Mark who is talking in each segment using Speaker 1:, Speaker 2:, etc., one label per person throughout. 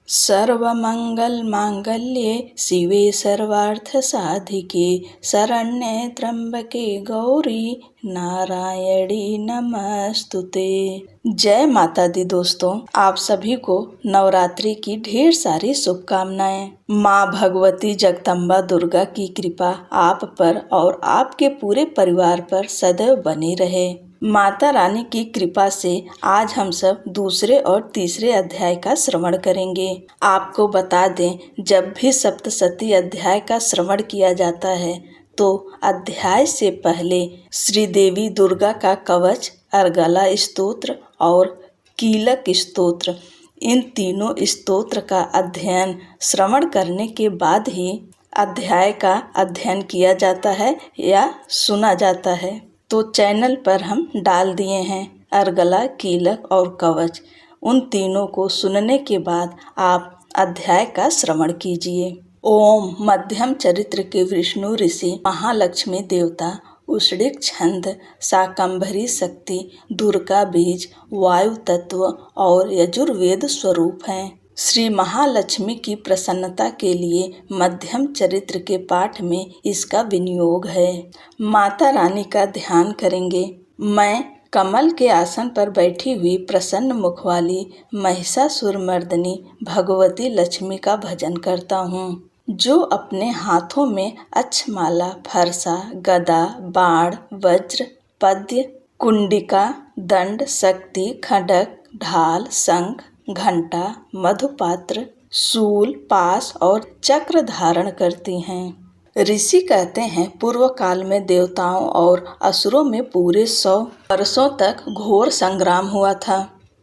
Speaker 1: सर्वमंगल मांगल्ये शिवे सर्वार्थ साधिके शरण्ये त्र्यंबके गौरी नारायणी नमस्तुते। जय माता दी। दोस्तों, आप सभी को नवरात्रि की ढेर सारी शुभकामनाएं। माँ भगवती जगदम्बा दुर्गा की कृपा आप पर और आपके पूरे परिवार पर सदैव बनी रहे। माता रानी की कृपा से आज हम सब दूसरे और तीसरे अध्याय का श्रवण करेंगे। आपको बता दें, जब भी सप्तशती अध्याय का श्रवण किया जाता है तो अध्याय से पहले श्री देवी दुर्गा का कवच, अर्गला स्तोत्र और कीलक स्तोत्र, इन तीनों स्तोत्र का अध्ययन श्रवण करने के बाद ही अध्याय का अध्ययन किया जाता है या सुना जाता है। तो चैनल पर हम डाल दिए हैं अर्गला, कीलक और कवच। उन तीनों को सुनने के बाद आप अध्याय का श्रवण कीजिए। ओम मध्यम चरित्र के विष्णु ऋषि, महालक्ष्मी देवता, उष्णिक छंद, शाकंभरी शक्ति, दुर्गा बीज, वायु तत्व और यजुर्वेद स्वरूप हैं। श्री महालक्ष्मी की प्रसन्नता के लिए मध्यम चरित्र के पाठ में इसका विनियोग है। माता रानी का ध्यान करेंगे। मैं कमल के आसन पर बैठी हुई प्रसन्न मुख वाली महिषासुरमर्दिनी भगवती लक्ष्मी का भजन करता हूँ, जो अपने हाथों में अक्षमाला, फरसा, गदा, बाण, वज्र, पद्य, कुंडिका, दंड, शक्ति, खड्ग, ढाल, शंख, घंटा, मधुपात्र, शूल, पाश और चक्र धारण करती हैं। ऋषि कहते हैं, पूर्व काल में देवताओं और असुरों में पूरे 100 वर्षों तक घोर संग्राम हुआ था।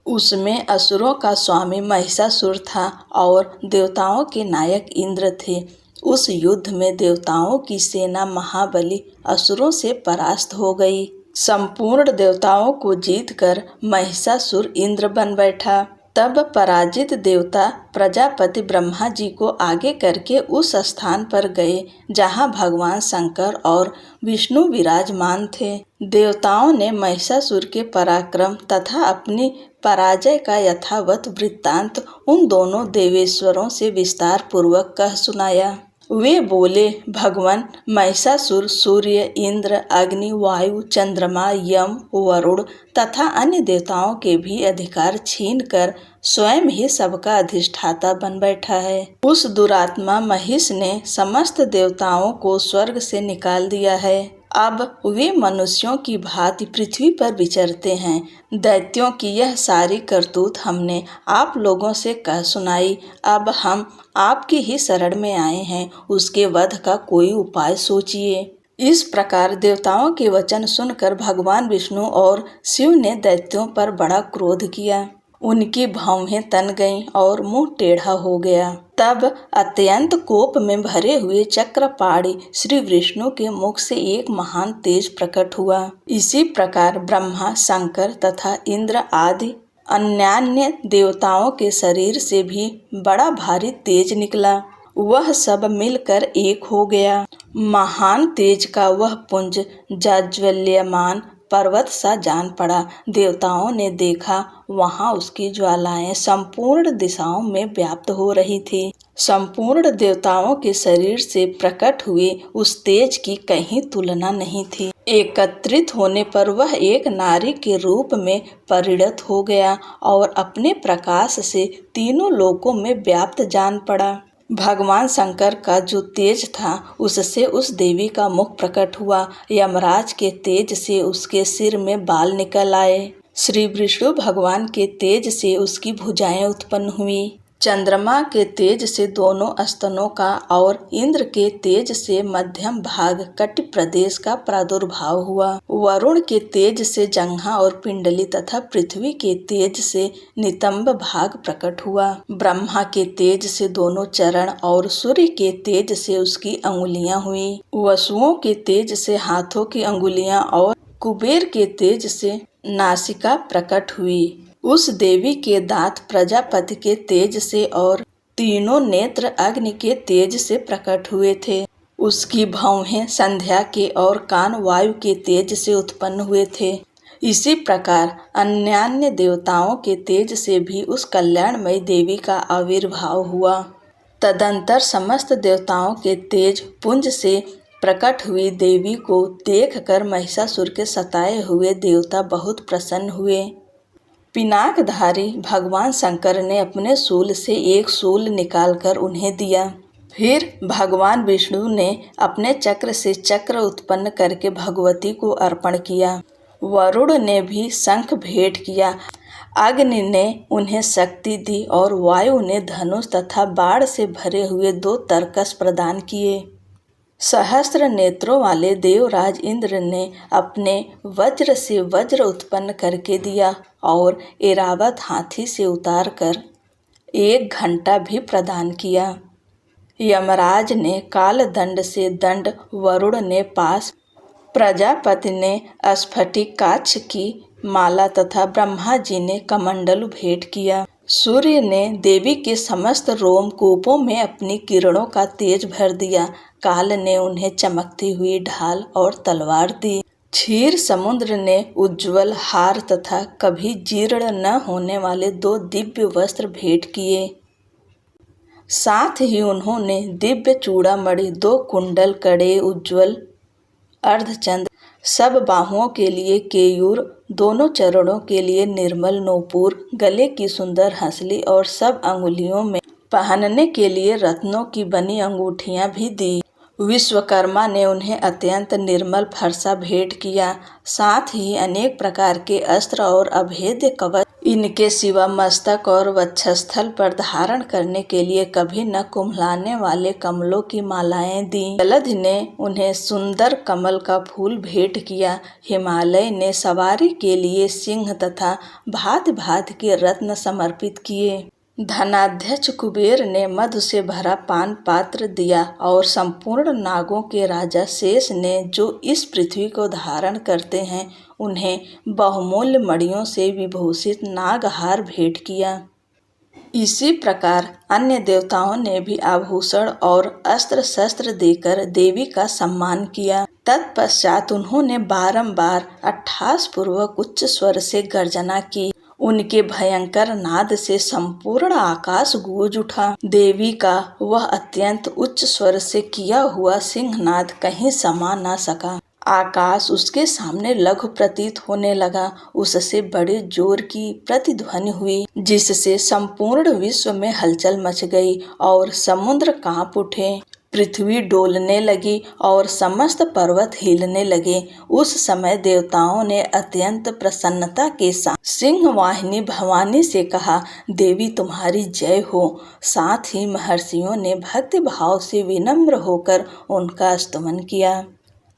Speaker 1: उसमें असुरों का स्वामी महिषासुर था और देवताओं के नायक इंद्र थे। उस युद्ध में देवताओं की सेना महाबली असुरों से परास्त हो गई। संपूर्ण देवताओं को जीतकर महिषासुर इंद्र बन बैठा। तब पराजित देवता प्रजापति ब्रह्मा जी को आगे करके उस स्थान पर गए जहाँ भगवान शंकर और विष्णु विराजमान थे। देवताओं ने महिषासुर के पराक्रम तथा अपनी पराजय का यथावत वृत्तांत उन दोनों देवेश्वरों से विस्तार पूर्वक कह सुनाया। वे बोले, भगवान महिषासुर सूर्य, इंद्र, अग्नि, वायु, चंद्रमा, यम, वरुण तथा अन्य देवताओं के भी अधिकार छीनकर स्वयं ही सबका अधिष्ठाता बन बैठा है। उस दुरात्मा महिष ने समस्त देवताओं को स्वर्ग से निकाल दिया है। अब वे मनुष्यों की भांति पृथ्वी पर विचरते हैं। दैत्यों की यह सारी करतूत हमने आप लोगों से कह सुनाई। अब हम आपकी ही शरण में आए हैं, उसके वध का कोई उपाय सोचिए। इस प्रकार देवताओं के वचन सुनकर भगवान विष्णु और शिव ने दैत्यों पर बड़ा क्रोध किया। उनकी भौहें तन गईं और मुंह टेढ़ा हो गया। तब अत्यंत कोप में भरे हुए चक्रपाणि श्री विष्णु के मुख से एक महान तेज प्रकट हुआ। इसी प्रकार ब्रह्मा, शंकर तथा इंद्र आदि अन्यान्य देवताओं के शरीर से भी बड़ा भारी तेज निकला। वह सब मिलकर एक हो गया। महान तेज का वह पुंज जाज्वल्यमान पर्वत सा जान पड़ा। देवताओं ने देखा, वहां उसकी ज्वालाएं संपूर्ण दिशाओं में व्याप्त हो रही थी। संपूर्ण देवताओं के शरीर से प्रकट हुए उस तेज की कहीं तुलना नहीं थी। एकत्रित होने पर वह एक नारी के रूप में परिणत हो गया और अपने प्रकाश से तीनों लोकों में व्याप्त जान पड़ा। भगवान शंकर का जो तेज था, उससे उस देवी का मुख प्रकट हुआ। यमराज के तेज से उसके सिर में बाल निकल आए। श्री विष्णु भगवान के तेज से उसकी भुजाएं उत्पन्न हुई। चंद्रमा के तेज से दोनों स्तनों का और इंद्र के तेज से मध्यम भाग कटि प्रदेश का प्रादुर्भाव हुआ। वरुण के तेज से जंघा और पिंडली तथा पृथ्वी के तेज से नितंब भाग प्रकट हुआ। ब्रह्मा के तेज से दोनों चरण और सूर्य के तेज से उसकी अंगुलियां हुई। वसुओं के तेज से हाथों की अंगुलियां और कुबेर के तेज से नासिका प्रकट हुई। उस देवी के दांत प्रजापति के तेज से और तीनों नेत्र अग्नि के तेज से प्रकट हुए थे। उसकी भौहें संध्या के और कान वायु के तेज से उत्पन्न हुए थे। इसी प्रकार अन्यान्य देवताओं के तेज से भी उस कल्याणमयी देवी का आविर्भाव हुआ। तदंतर समस्त देवताओं के तेज पुंज से प्रकट हुई देवी को देखकर महिषासुर के सताए हुए देवता बहुत प्रसन्न हुए। पिनाकधारी भगवान शंकर ने अपने शूल से एक शूल निकालकर उन्हें दिया। फिर भगवान विष्णु ने अपने चक्र से चक्र उत्पन्न करके भगवती को अर्पण किया। वरुण ने भी शंख भेंट किया। अग्नि ने उन्हें शक्ति दी और वायु ने धनुष तथा बाण से भरे हुए 2 तरकस प्रदान किए। सहस्त्र नेत्रों वाले देवराज इंद्र ने अपने वज्र से वज्र उत्पन्न करके दिया और ऐरावत हाथी से उतारकर 1 घंटा भी प्रदान किया। यमराज ने काल दंड से दंड, वरुण ने पास, प्रजापति ने स्फटिकाक्ष की माला तथा ब्रह्मा जी ने कमंडलु भेंट किया। सूर्य ने देवी के समस्त रोमकूपों में अपनी किरणों का तेज भर दिया। काल ने उन्हें चमकती हुई ढाल और तलवार दी। क्षीर समुद्र ने उज्ज्वल हार तथा कभी जीर्ण न होने वाले 2 दिव्य वस्त्र भेंट किए। साथ ही उन्होंने दिव्य चूड़ामणि, 2 कुंडल, कड़े, उज्ज्वल अर्धचंद्र, सब बाहुओं के लिए केयूर, दोनों चरणों के लिए निर्मल नूपुर, गले की सुंदर हंसली और सब अंगुलियों में पहनने के लिए रत्नों की बनी अंगूठियां भी दी। विश्वकर्मा ने उन्हें अत्यंत निर्मल फरसा भेंट किया। साथ ही अनेक प्रकार के अस्त्र और अभेद्य कवच इनके सिवा मस्तक और वक्षस्थल पर धारण करने के लिए कभी न कुम्हलाने वाले कमलों की मालाएं दी। जलधि ने उन्हें सुंदर कमल का फूल भेंट किया। हिमालय ने सवारी के लिए सिंह तथा भांति भांति के रत्न समर्पित किए। धनाध्यक्ष कुबेर ने मधु से भरा पान पात्र दिया और संपूर्ण नागों के राजा शेष ने, जो इस पृथ्वी को धारण करते हैं, उन्हें बहुमूल्य मणियों से विभूषित नागहार भेंट किया। इसी प्रकार अन्य देवताओं ने भी आभूषण और अस्त्र शस्त्र देकर देवी का सम्मान किया। तत्पश्चात उन्होंने बारंबार अट्ठास पूर्वक उच्च स्वर से गर्जना की। उनके भयंकर नाद से संपूर्ण आकाश गूंज उठा। देवी का वह अत्यंत उच्च स्वर से किया हुआ सिंहनाद कहीं समा न सका। आकाश उसके सामने लघु प्रतीत होने लगा। उससे बड़े जोर की प्रतिध्वनि हुई, जिससे संपूर्ण विश्व में हलचल मच गई और समुद्र कांप उठे, पृथ्वी डोलने लगी और समस्त पर्वत हिलने लगे। उस समय देवताओं ने अत्यंत प्रसन्नता के साथ सिंहवाहिनी भवानी से कहा, देवी तुम्हारी जय हो। साथ ही महर्षियों ने भक्ति भाव से विनम्र होकर उनका स्तुति किया।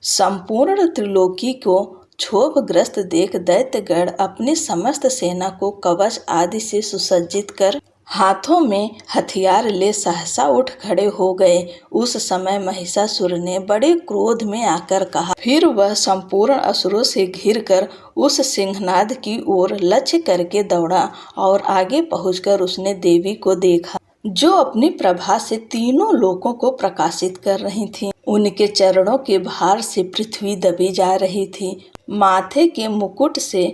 Speaker 1: संपूर्ण त्रिलोकी को क्षोभग्रस्त देख दैत्यगण अपनी समस्त सेना को कवच आदि से सुसज्जित कर हाथों में हथियार ले सहसा उठ खड़े हो गए। उस समय महिषासुर ने बड़े क्रोध में आकर कहा। फिर वह संपूर्ण असुरों से घिरकर उस सिंहनाद की ओर लक्ष्य करके दौड़ा और आगे पहुंचकर उसने देवी को देखा, जो अपनी प्रभा से तीनों लोकों को प्रकाशित कर रही थी। उनके चरणों के भार से पृथ्वी दबी जा रही थी। माथे के मुकुट से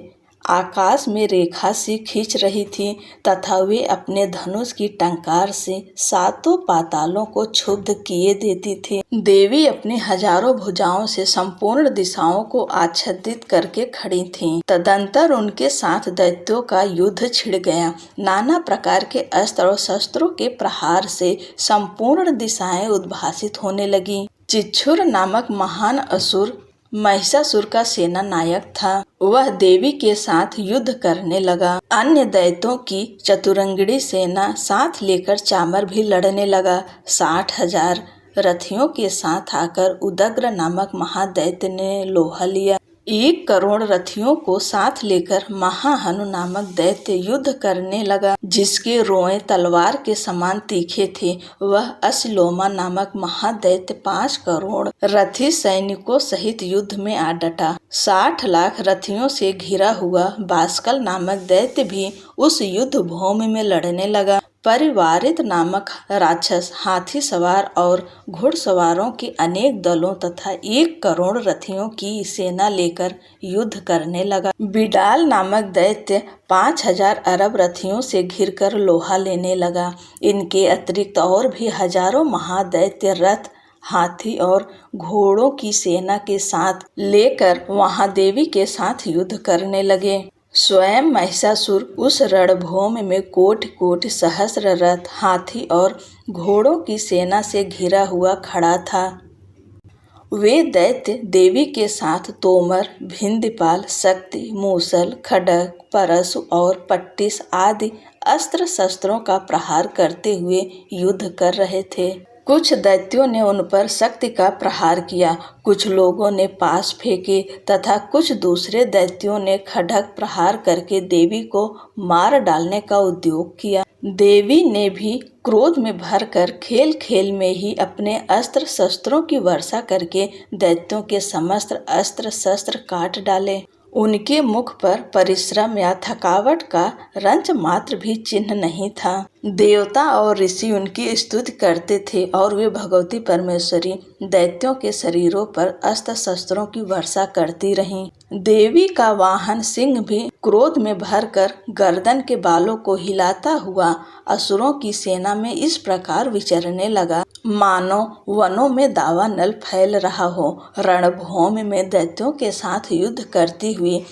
Speaker 1: आकाश में रेखा सी खींच रही थी तथा वे अपने धनुष की टंकार से 7 पातालों को क्षुब्ध किए देती थी। देवी अपनी हजारों भुजाओं से संपूर्ण दिशाओं को आच्छादित करके खड़ी थीं। तदंतर उनके साथ दैत्यों का युद्ध छिड़ गया। नाना प्रकार के अस्त्र और शस्त्रों के प्रहार से संपूर्ण दिशाएं उद्भासित होने लगी। चिच्छुर नामक महान असुर महिषासुर का सेना नायक था। वह देवी के साथ युद्ध करने लगा। अन्य दैत्यों की चतुरंगिणी सेना साथ लेकर चामर भी लड़ने लगा। 60,000 रथियों के साथ आकर उदग्र नामक महादैत्य ने लोहा लिया। 1 करोड़ रथियों को साथ लेकर महाहनु नामक दैत्य युद्ध करने लगा, जिसके रोए तलवार के समान तीखे थे। वह असिलोमा नामक महादैत्य 5 करोड़ रथी सैनिकों सहित युद्ध में आ डटा। 60 लाख रथियों से घिरा हुआ बास्कल नामक दैत्य भी उस युद्ध भूमि में लड़ने लगा। परिवारित नामक राक्षस हाथी सवार और घुड़सवारों के अनेक दलों तथा 1 करोड़ रथियों की सेना लेकर युद्ध करने लगा। बिडाल नामक दैत्य 5000 अरब रथियों से घिरकर लोहा लेने लगा। इनके अतिरिक्त और भी हजारों महादैत्य रथ, हाथी और घोड़ों की सेना के साथ लेकर वहां देवी के साथ युद्ध करने लगे। स्वयं महिषासुर उस रणभूमि में कोटि कोटि सहस्र रथ, हाथी और घोड़ों की सेना से घिरा हुआ खड़ा था। वे दैत्य देवी के साथ तोमर, भिंदीपाल, शक्ति, मूसल, खड्ग, परशु और पट्टिस आदि अस्त्र शस्त्रों का प्रहार करते हुए युद्ध कर रहे थे। कुछ दैत्यों ने उन पर शक्ति का प्रहार किया, कुछ लोगों ने पास फेंके तथा कुछ दूसरे दैत्यों ने खड्ग प्रहार करके देवी को मार डालने का उद्योग किया। देवी ने भी क्रोध में भरकर खेल खेल में ही अपने अस्त्र शस्त्रों की वर्षा करके दैत्यों के समस्त अस्त्र शस्त्र काट डाले। उनके मुख पर परिश्रम या थकावट का रंच मात्र भी चिन्ह नहीं था। देवता और ऋषि उनकी स्तुति करते थे और वे भगवती परमेश्वरी दैत्यों के शरीरों पर अस्त्र शस्त्रों की वर्षा करती रहीं। देवी का वाहन सिंह भी क्रोध में भरकर गर्दन के बालों को हिलाता हुआ असुरों की सेना में इस प्रकार विचरने लगा, मानो वनों में दावानल फैल रहा हो। रणभूमि में दैत्यों के साथ युद्ध करती हुई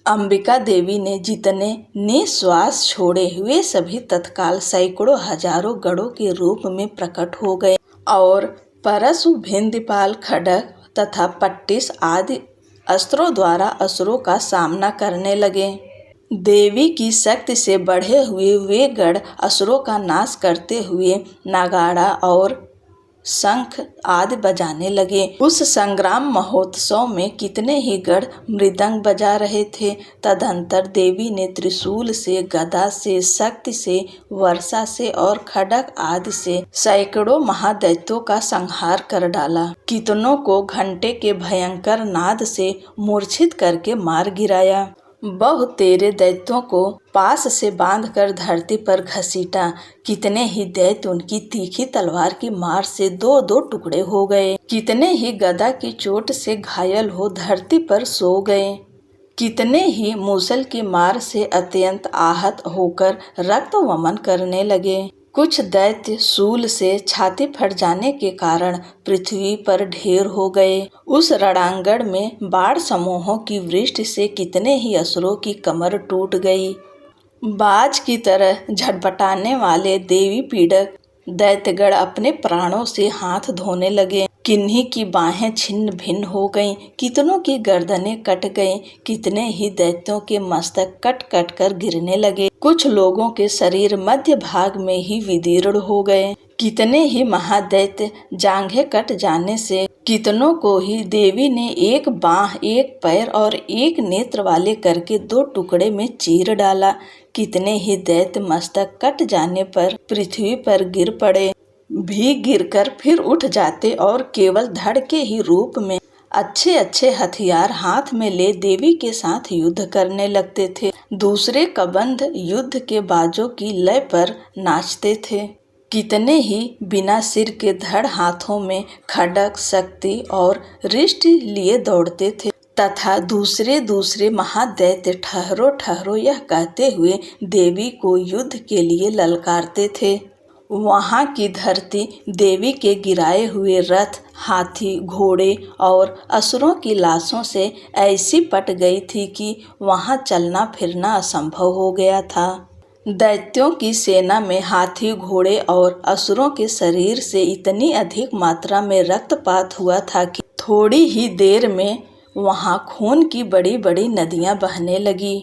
Speaker 1: अंबिका देवी ने जितने निश्वास छोड़े वे सभी तत्काल सैकड़ों हजारों गढ़ों के रूप में प्रकट हो गए और परशु, भिंदीपाल, खड्ग तथा पट्टिस आदि अस्त्रों द्वारा असुरों का सामना करने लगे। देवी की शक्ति से बढ़े हुए वे गढ़ असुरों का नाश करते हुए नगाड़ा और शंख आदि बजाने लगे। उस संग्राम महोत्सव में कितने ही गढ़ मृदंग बजा रहे थे। तदंतर देवी ने त्रिशूल से, गदा से, शक्ति से, वर्षा से और खड्ग आदि से सैकड़ों महादैत्यों का संहार कर डाला। कितनों को घंटे के भयंकर नाद से मूर्छित करके मार गिराया। बहुत तेरे दैत्यों को पास से बांधकर धरती पर घसीटा। कितने ही दैत्य उनकी तीखी तलवार की मार से 2-2 टुकड़े हो गए। कितने ही गदा की चोट से घायल हो धरती पर सो गए। कितने ही मूसल की मार से अत्यंत आहत होकर रक्त वमन करने लगे। कुछ दैत्य शूल से छाती फट जाने के कारण पृथ्वी पर ढेर हो गए। उस रणांगण में बाढ़ समूहों की वृष्टि से कितने ही असुरों की कमर टूट गई। बाज की तरह झटपटाने वाले देवी पीड़क दैत्यगण अपने प्राणों से हाथ धोने लगे। किन्हीं की बाहें छिन्न भिन्न हो गईं, कितनों की गर्दनें कट गईं, कितने ही दैत्यों के मस्तक कट कट कर गिरने लगे। कुछ लोगों के शरीर मध्य भाग में ही विदीर्ण हो गए। कितने ही महादैत्य जांघें कट जाने से कितनों को ही देवी ने एक बांह, एक पैर और एक नेत्र वाले करके 2 टुकड़े में चीर डाला। कितने ही दैत्य मस्तक कट जाने पर पृथ्वी पर गिर पड़े, भी गिरकर फिर उठ जाते और केवल धड़ के ही रूप में अच्छे अच्छे हथियार हाथ में ले देवी के साथ युद्ध करने लगते थे। दूसरे कबंध युद्ध के बाजों की लय पर नाचते थे। कितने ही बिना सिर के धड़ हाथों में खड्ग, शक्ति और रिष्ट लिए दौड़ते थे तथा दूसरे दूसरे महादैत्य ठहरो ठहरो यह कहते हुए देवी को युद्ध के लिए ललकारते थे। वहाँ की धरती देवी के गिराए हुए रथ, हाथी, घोड़े और असुरों की लाशों से ऐसी पट गई थी कि वहाँ चलना फिरना असंभव हो गया था। दैत्यों की सेना में हाथी, घोड़े और असुरों के शरीर से इतनी अधिक मात्रा में रक्तपात हुआ था कि थोड़ी ही देर में वहाँ खून की बड़ी बड़ी नदियाँ बहने लगी।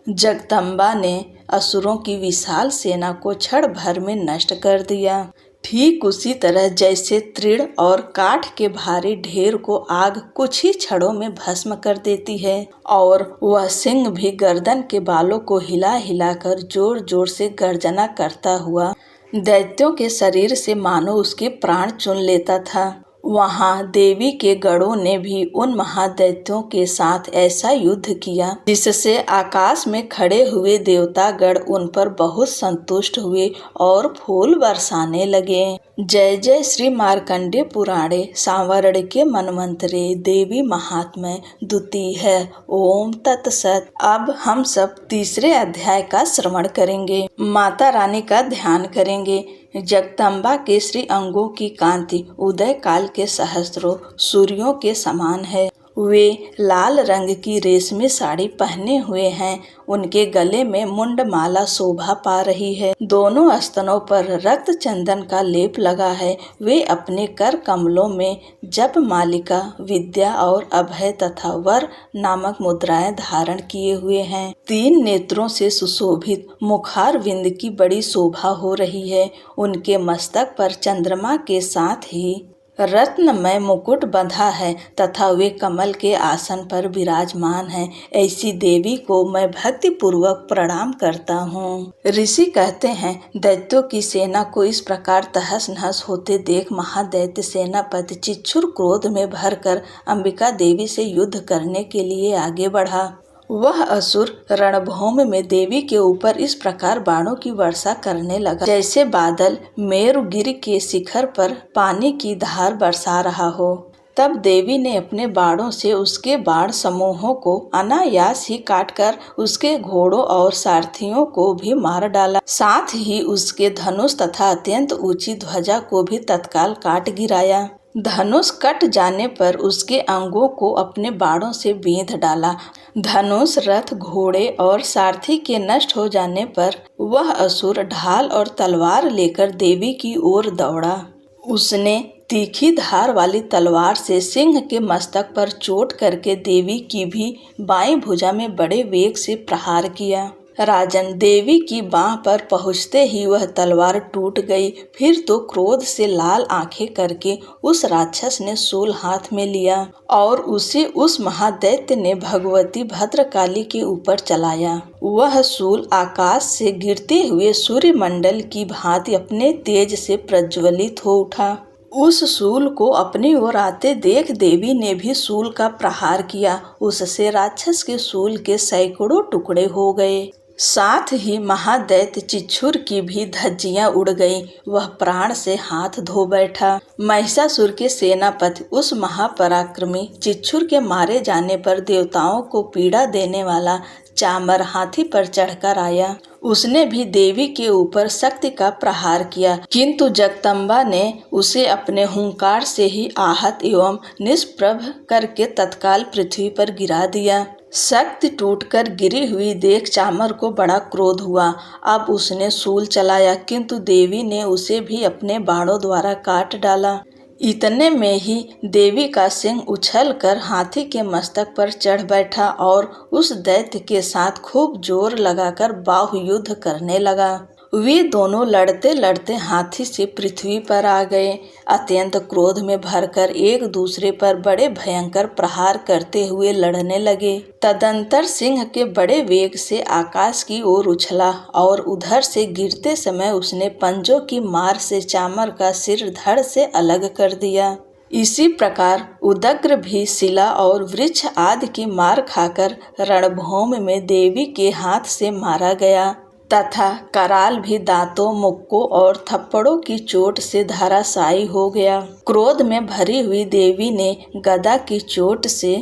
Speaker 1: जगदम्बा ने असुरों की विशाल सेना को क्षण भर में नष्ट कर दिया। ठीक उसी तरह जैसे तृण और काठ के भारी ढेर को आग कुछ ही क्षणों में भस्म कर देती है, और वह सिंह भी गर्दन के बालों को हिला हिलाकर जोर जोर से गर्जना करता हुआ दैत्यों के शरीर से मानो उसके प्राण चुन लेता था। वहां देवी के गणों ने भी उन महादैत्यों के साथ ऐसा युद्ध किया जिससे आकाश में खड़े हुए देवतागण उन पर बहुत संतुष्ट हुए और फूल बरसाने लगे। जय जय श्री मार्कंडेय पुराणे सांवरणिके मन्वंतरे देवी महात्म्य द्वितीय। ओम तत्सत। अब हम सब तीसरे अध्याय का श्रवण करेंगे। माता रानी का ध्यान करेंगे। जगदम्बा के श्री अंगों की कांति उदय काल के सहस्त्रों सूर्यों के समान है। वे लाल रंग की रेशमी साड़ी पहने हुए हैं। उनके गले में मुंडमाला शोभा पा रही है। दोनों स्तनों पर रक्त चंदन का लेप लगा है। वे अपने कर कमलों में जप मालिका, विद्या और अभय तथा वर नामक मुद्राएं धारण किए हुए हैं। 3 नेत्रों से सुशोभित मुखार विंद की बड़ी शोभा हो रही है। उनके मस्तक पर चंद्रमा के साथ ही रत्नमय मुकुट बंधा है तथा वे कमल के आसन पर विराजमान हैं। ऐसी देवी को मैं भक्ति पूर्वक प्रणाम करता हूँ। ऋषि कहते हैं, दैत्यों की सेना को इस प्रकार तहस नहस होते देख महादैत्य सेनापति चिच्छुर क्रोध में भरकर अंबिका देवी से युद्ध करने के लिए आगे बढ़ा। वह असुर रणभूमि में देवी के ऊपर इस प्रकार बाणों की वर्षा करने लगा जैसे बादल मेरुगिरि के शिखर पर पानी की धार बरसा रहा हो। तब देवी ने अपने बाणों से उसके बाण समूहों को अनायास ही काटकर उसके घोड़ों और सारथियों को भी मार डाला। साथ ही उसके धनुष तथा अत्यंत ऊंची ध्वजा को भी तत्काल काट गिराया। धनुष कट जाने पर उसके अंगों को अपने बाणों से बेंध डाला। धनुष, रथ, घोड़े और सारथी के नष्ट हो जाने पर वह असुर ढाल और तलवार लेकर देवी की ओर दौड़ा। उसने तीखी धार वाली तलवार से सिंह के मस्तक पर चोट करके देवी की भी बाईं भुजा में बड़े वेग से प्रहार किया। राजन, देवी की बाह पर पहुंचते ही वह तलवार टूट गई। फिर तो क्रोध से लाल आंखें करके उस राक्षस ने शूल हाथ में लिया और उसे उस महादैत्य ने भगवती भद्रकाली के ऊपर चलाया। वह शूल आकाश से गिरते हुए सूर्यमंडल की भांति अपने तेज से प्रज्वलित हो उठा। उस शूल को अपनी ओर आते देख देवी ने भी शूल का प्रहार किया। उससे राक्षस के शूल के सैकड़ों टुकड़े हो गए। साथ ही महादैत्य चिच्छुर की भी धज्जियां उड़ गईं। वह प्राण से हाथ धो बैठा। महिषासुर के सेनापति उस महापराक्रमी चिच्छुर के मारे जाने पर देवताओं को पीड़ा देने वाला चामर हाथी पर चढ़कर आया। उसने भी देवी के ऊपर शक्ति का प्रहार किया, किंतु जगदम्बा ने उसे अपने हुंकार से ही आहत एवं निष्प्रभ करके तत्काल पृथ्वी पर गिरा दिया। शक्ति टूटकर गिरी हुई देख चामर को बड़ा क्रोध हुआ। अब उसने शूल चलाया, किंतु देवी ने उसे भी अपने बाणों द्वारा काट डाला। इतने में ही देवी का सिंह उछलकर हाथी के मस्तक पर चढ़ बैठा और उस दैत्य के साथ खूब जोर लगाकर बाहुयुद्ध करने लगा। वे दोनों लड़ते लड़ते हाथी से पृथ्वी पर आ गए। अत्यंत क्रोध में भरकर एक दूसरे पर बड़े भयंकर प्रहार करते हुए लड़ने लगे। तदंतर सिंह के बड़े वेग से आकाश की ओर उछला और उधर से गिरते समय उसने पंजों की मार से चामर का सिर धड़ से अलग कर दिया। इसी प्रकार उदग्र भी शिला और वृक्ष आदि की मार खाकर रणभूमि में देवी के हाथ से मारा गया तथा कराल भी दांतों, मुक्कों और थप्पड़ों की चोट से धराशायी हो गया। क्रोध में भरी हुई देवी ने गदा की चोट से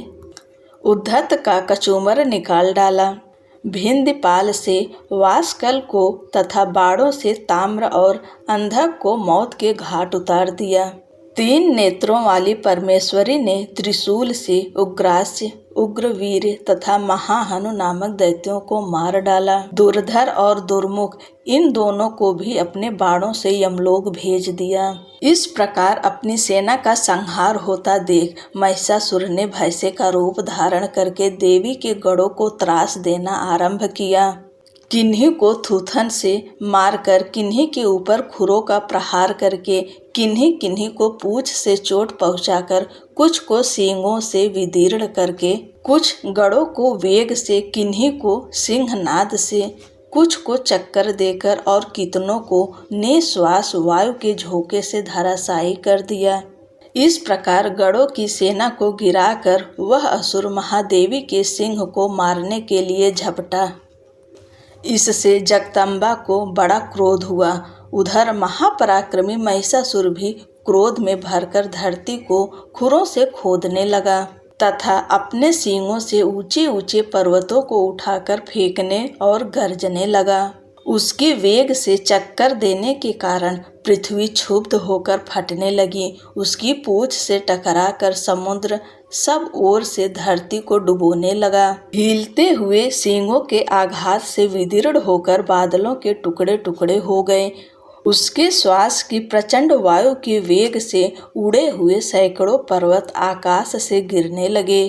Speaker 1: उद्धत का कचूमर निकाल डाला। भिंदपाल से वासकल को तथा बाणों से ताम्र और अंधक को मौत के घाट उतार दिया। 3 नेत्रों वाली परमेश्वरी ने त्रिशूल से उग्रास्य, उग्रवीर तथा महाहनु नामक दैत्यों को मार डाला। दुर्धर और दुर्मुख इन दोनों को भी अपने बाणों से यमलोक भेज दिया। इस प्रकार अपनी सेना का संहार होता देख महिषासुर ने भैंसे का रूप धारण करके देवी के गढ़ों को त्रास देना आरंभ किया। किन्हीं को थूथन से मारकर, किन्हीं के ऊपर खुरों का प्रहार करके, किन्हीं किन्हीं को पूंछ से चोट पहुंचाकर, कुछ को सींगों से विदीर्ण करके, कुछ गढ़ों को वेग से, किन्हीं को सिंहनाद से, कुछ को चक्कर देकर और कितनों को निश्वास वायु के झोंके से धराशायी कर दिया। इस प्रकार गणों की सेना को गिराकर वह असुर महादेवी के सिंह को मारने के लिए झपटा। इससे जगदम्बा को बड़ा क्रोध हुआ। उधर महापराक्रमी महिषासुर भी क्रोध में भरकर धरती को खुरों से खोदने लगा तथा अपने सींगों से ऊंचे ऊंचे पर्वतों को उठाकर फेंकने और गरजने लगा। उसके वेग से चक्कर देने के कारण पृथ्वी क्षुब्ध होकर फटने लगी। उसकी पूंछ से टकराकर समुद्र सब ओर से धरती को डुबोने लगा। हिलते हुए सींगों के आघात से विदीर्ण होकर बादलों के टुकड़े टुकड़े हो गए। उसके श्वास की प्रचंड वायु के वेग से उड़े हुए सैकड़ों पर्वत आकाश से गिरने लगे।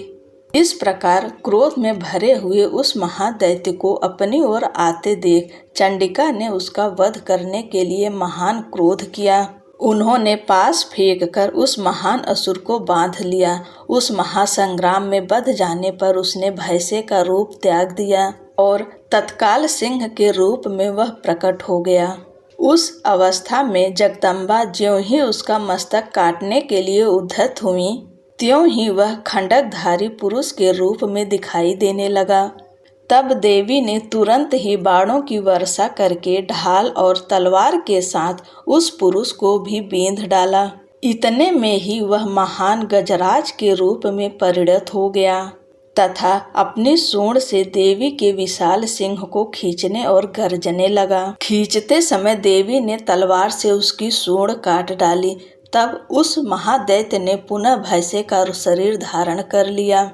Speaker 1: इस प्रकार क्रोध में भरे हुए उस महादैत्य को अपनी ओर आते देख चंडिका ने उसका वध करने के लिए महान क्रोध किया। उन्होंने पास फेंककर उस महान असुर को बांध लिया। उस महासंग्राम में बध जाने पर उसने भैंसे का रूप त्याग दिया और तत्काल सिंह के रूप में वह प्रकट हो गया। उस अवस्था में जगदम्बा ज्यों ही उसका मस्तक काटने के लिए उद्यत हुई, त्यों ही वह खंडकधारी पुरुष के रूप में दिखाई देने लगा। तब देवी ने तुरंत ही बाणों की वर्षा करके ढाल और तलवार के साथ उस पुरुष को भी बींध डाला। इतने में ही वह महान गजराज के रूप में परिणत हो गया तथा अपनी सूंड से देवी के विशाल सिंह को खींचने और गरजने लगा। खींचते समय देवी ने तलवार से उसकी सूंड काट डाली। तब उस महादैत्य ने पुनः भैंसे का शरीर धारण कर लिया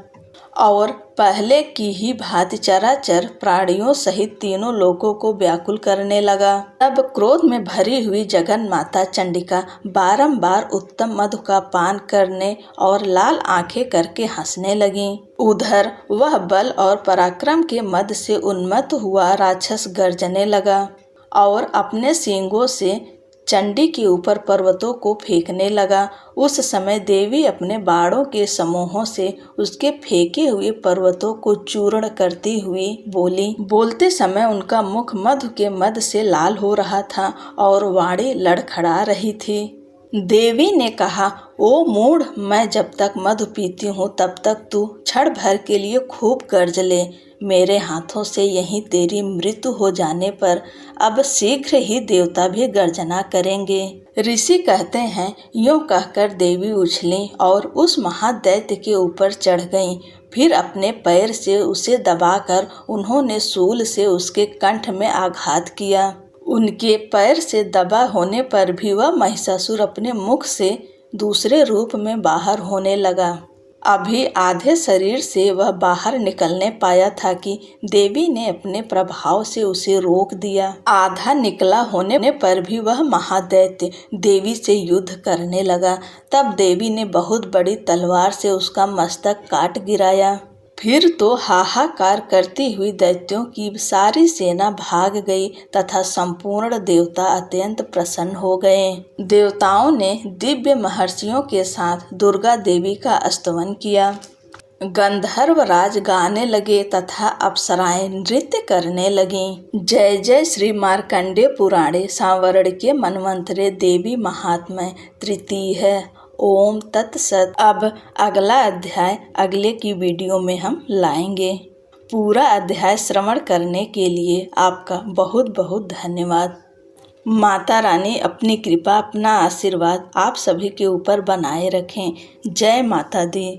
Speaker 1: और पहले की ही भांति चराचर प्राणियों सहित तीनों लोगों को व्याकुल करने लगा। तब क्रोध में भरी हुई जगन माता चंडिका बारंबार उत्तम मधु का पान करने और लाल आंखें करके हंसने लगी। उधर वह बल और पराक्रम के मद से उन्मत्त हुआ राक्षस गर्जने लगा और अपने सींगों से चंडी के ऊपर पर्वतों को फेंकने लगा। उस समय देवी अपने बाणों के समूहों से उसके फेंके हुए पर्वतों को चूर्ण करती हुई बोली। बोलते समय उनका मुख मधु के मद से लाल हो रहा था और वाणी लड़खड़ा रही थी। देवी ने कहा, ओ मूढ़, मैं जब तक मधु पीती हूँ तब तक तू क्षण भर के लिए खूब गर्ज ले। मेरे हाथों से यहीं तेरी मृत्यु हो जाने पर अब शीघ्र ही देवता भी गर्जना करेंगे। ऋषि कहते हैं, यूं कहकर देवी उछली और उस महादैत्य के ऊपर चढ़ गईं। फिर अपने पैर से उसे दबाकर उन्होंने शूल से उसके कंठ में आघात किया। उनके पैर से दबा होने पर भी वह महिषासुर अपने मुख से दूसरे रूप में बाहर होने लगा। अभी आधे शरीर से वह बाहर निकलने पाया था कि देवी ने अपने प्रभाव से उसे रोक दिया। आधा निकला होने पर भी वह महादैत्य देवी से युद्ध करने लगा। तब देवी ने बहुत बड़ी तलवार से उसका मस्तक काट गिराया। फिर तो हाहाकार करती हुई दैत्यों की सारी सेना भाग गई तथा संपूर्ण देवता अत्यंत प्रसन्न हो गए। देवताओं ने दिव्य महर्षियों के साथ दुर्गा देवी का स्तवन किया। गंधर्व राज गाने लगे तथा अप्सराएं नृत्य करने लगीं। जय जय श्री मार्कंडेय पुराणे सांवरणिके मन्वंतरे देवी महात्म्य तृतीय है। ओम तत्सत। अब अगला अध्याय अगले की वीडियो में हम लाएंगे। पूरा अध्याय श्रवण करने के लिए आपका बहुत बहुत धन्यवाद। माता रानी अपनी कृपा, अपना आशीर्वाद आप सभी के ऊपर बनाए रखें। जय माता दी।